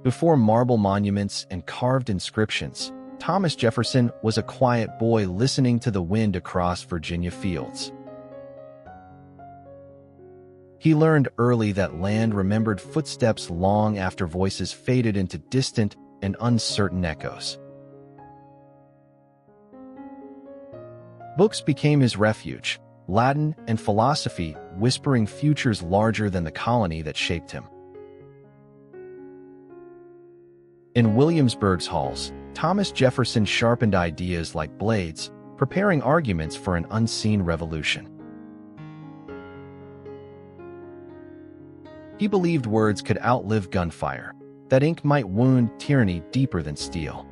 Before marble monuments and carved inscriptions, Thomas Jefferson was a quiet boy listening to the wind across Virginia fields. He learned early that land remembered footsteps long after voices faded into distant and uncertain echoes. Books became his refuge, Latin and philosophy whispering futures larger than the colony that shaped him. In Williamsburg's halls, Thomas Jefferson sharpened ideas like blades, preparing arguments for an unseen revolution. He believed words could outlive gunfire, that ink might wound tyranny deeper than steel.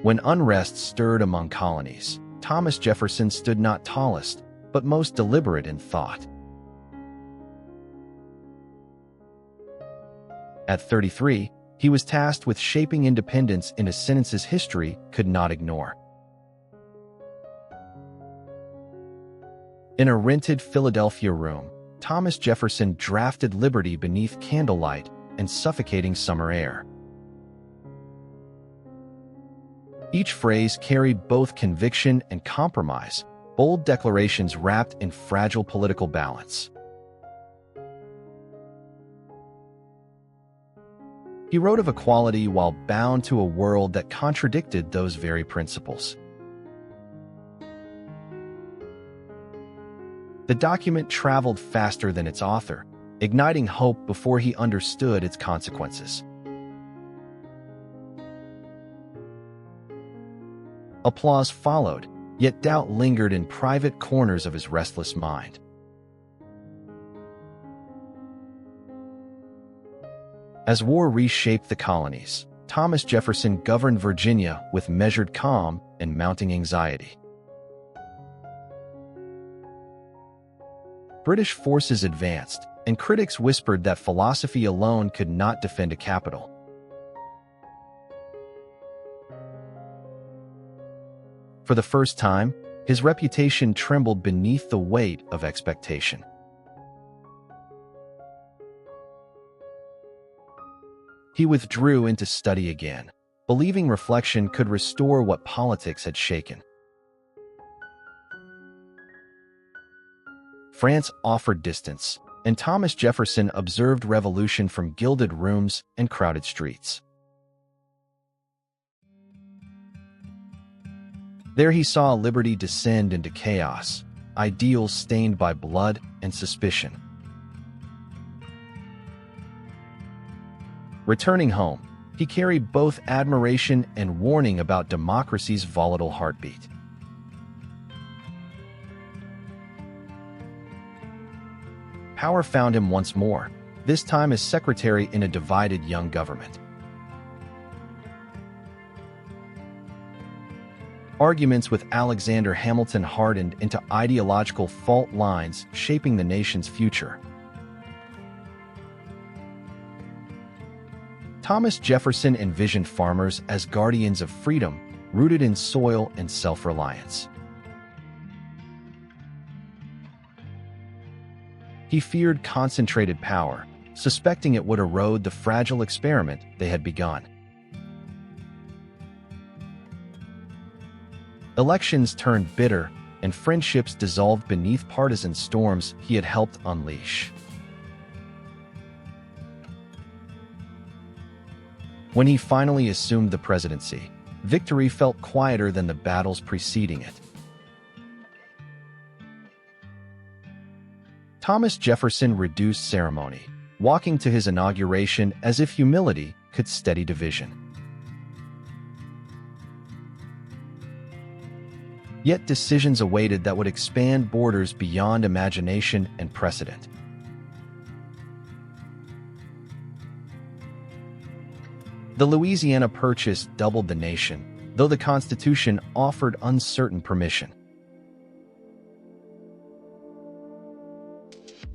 When unrest stirred among colonies, Thomas Jefferson stood not tallest, but most deliberate in thought. At 33, he was tasked with shaping independence in a sentence history could not ignore. In a rented Philadelphia room, Thomas Jefferson drafted liberty beneath candlelight and suffocating summer air. Each phrase carried both conviction and compromise, bold declarations wrapped in fragile political balance. He wrote of equality while bound to a world that contradicted those very principles. The document traveled faster than its author, igniting hope before he understood its consequences. Applause followed, yet doubt lingered in private corners of his restless mind. As war reshaped the colonies, Thomas Jefferson governed Virginia with measured calm and mounting anxiety. British forces advanced, and critics whispered that philosophy alone could not defend a capital. For the first time, his reputation trembled beneath the weight of expectation. He withdrew into study again, believing reflection could restore what politics had shaken. France offered distance, and Thomas Jefferson observed revolution from gilded rooms and crowded streets. There he saw liberty descend into chaos, ideals stained by blood and suspicion. Returning home, he carried both admiration and warning about democracy's volatile heartbeat. Power found him once more, this time as secretary in a divided young government. Arguments with Alexander Hamilton hardened into ideological fault lines shaping the nation's future. Thomas Jefferson envisioned farmers as guardians of freedom, rooted in soil and self-reliance. He feared concentrated power, suspecting it would erode the fragile experiment they had begun. Elections turned bitter, and friendships dissolved beneath partisan storms he had helped unleash. When he finally assumed the presidency, victory felt quieter than the battles preceding it. Thomas Jefferson reduced ceremony, walking to his inauguration as if humility could steady division. Yet decisions awaited that would expand borders beyond imagination and precedent. The Louisiana Purchase doubled the nation, though the Constitution offered uncertain permission.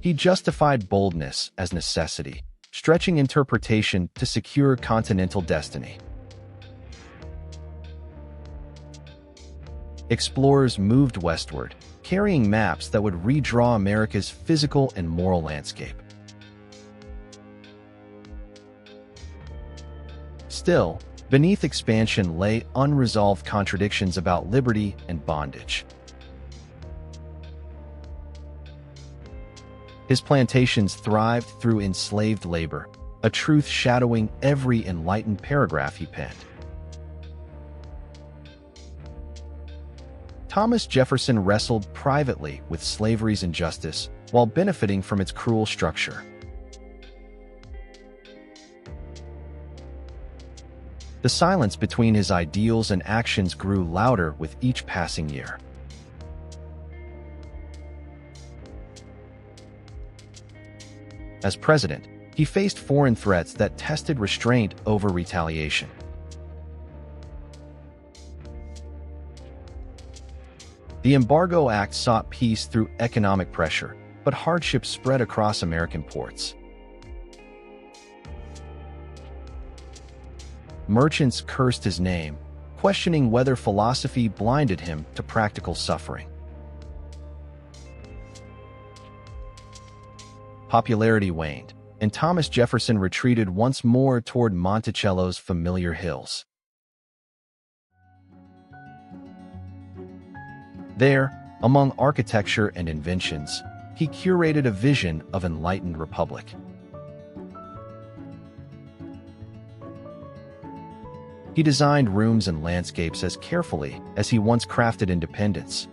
He justified boldness as necessity, stretching interpretation to secure continental destiny. Explorers moved westward, carrying maps that would redraw America's physical and moral landscape. Still, beneath expansion lay unresolved contradictions about liberty and bondage. His plantations thrived through enslaved labor, a truth shadowing every enlightened paragraph he penned. Thomas Jefferson wrestled privately with slavery's injustice while benefiting from its cruel structure. The silence between his ideals and actions grew louder with each passing year. As president, he faced foreign threats that tested restraint over retaliation. The Embargo Act sought peace through economic pressure, but hardship spread across American ports. Merchants cursed his name, questioning whether philosophy blinded him to practical suffering. Popularity waned, and Thomas Jefferson retreated once more toward Monticello's familiar hills. There, among architecture and inventions, he curated a vision of enlightened republic. He designed rooms and landscapes as carefully as he once crafted independence.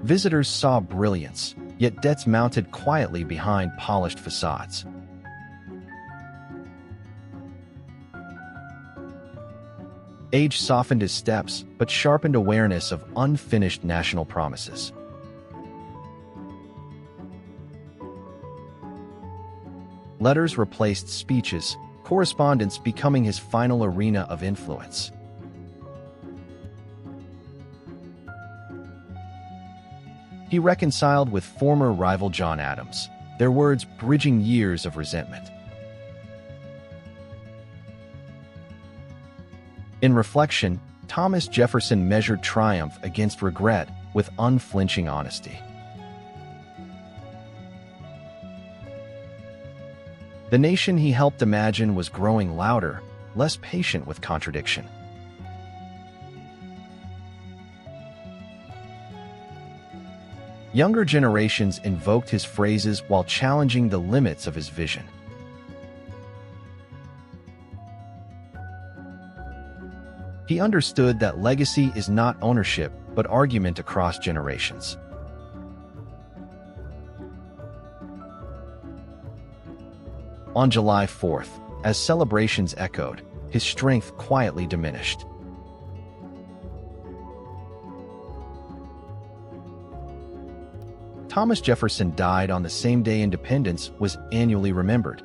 Visitors saw brilliance, yet debts mounted quietly behind polished facades. Age softened his steps, but sharpened awareness of unfinished national promises. Letters replaced speeches, correspondence becoming his final arena of influence. He reconciled with former rival John Adams, their words bridging years of resentment. In reflection, Thomas Jefferson measured triumph against regret with unflinching honesty. The nation he helped imagine was growing louder, less patient with contradiction. Younger generations invoked his phrases while challenging the limits of his vision. He understood that legacy is not ownership, but argument across generations. On July 4th, as celebrations echoed, his strength quietly diminished. Thomas Jefferson died on the same day independence was annually remembered.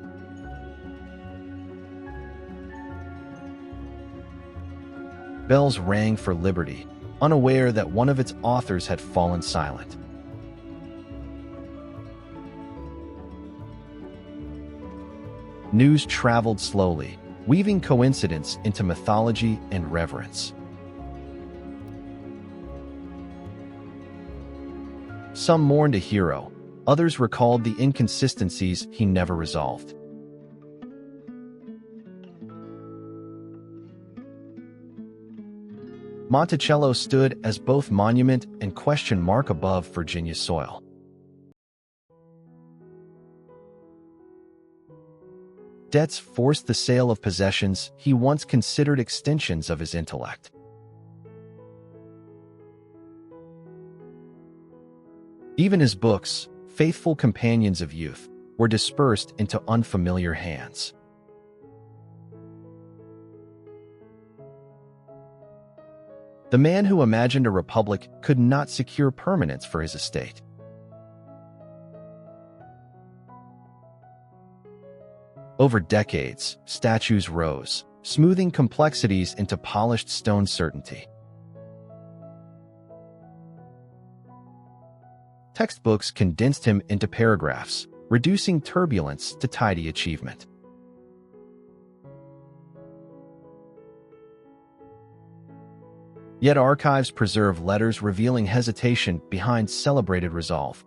Bells rang for liberty, unaware that one of its authors had fallen silent. News traveled slowly, weaving coincidence into mythology and reverence. Some mourned a hero, others recalled the inconsistencies he never resolved. Monticello stood as both monument and question mark above Virginia soil. Debts forced the sale of possessions he once considered extensions of his intellect. Even his books, faithful companions of youth, were dispersed into unfamiliar hands. The man who imagined a republic could not secure permanence for his estate. Over decades, statues rose, smoothing complexities into polished stone certainty. Textbooks condensed him into paragraphs, reducing turbulence to tidy achievement. Yet archives preserve letters revealing hesitation behind celebrated resolve.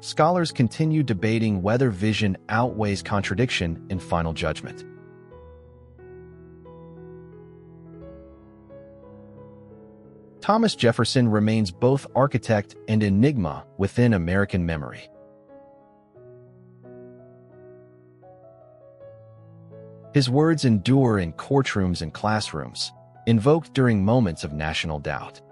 scholars continue debating whether vision outweighs contradiction in final judgment. Thomas Jefferson remains both architect and enigma within American memory. His words endure in courtrooms and classrooms, invoked during moments of national doubt.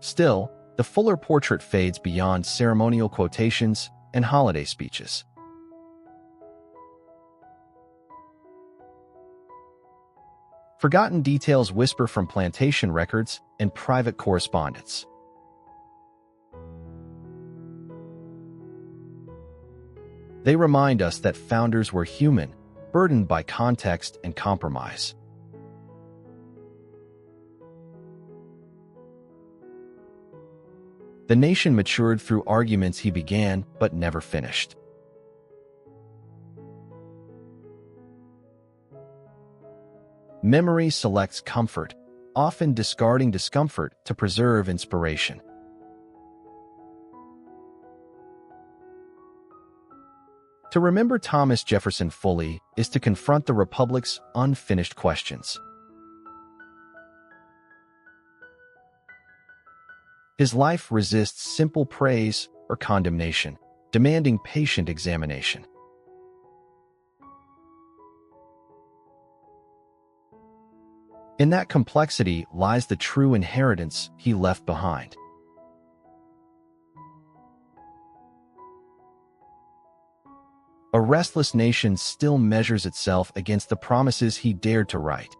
Still, the fuller portrait fades beyond ceremonial quotations and holiday speeches. Forgotten details whisper from plantation records and private correspondence. They remind us that founders were human, burdened by context and compromise. The nation matured through arguments he began but never finished. Memory selects comfort, often discarding discomfort to preserve inspiration. To remember Thomas Jefferson fully is to confront the Republic's unfinished questions. His life resists simple praise or condemnation, demanding patient examination. In that complexity lies the true inheritance he left behind. A restless nation still measures itself against the promises he dared to write.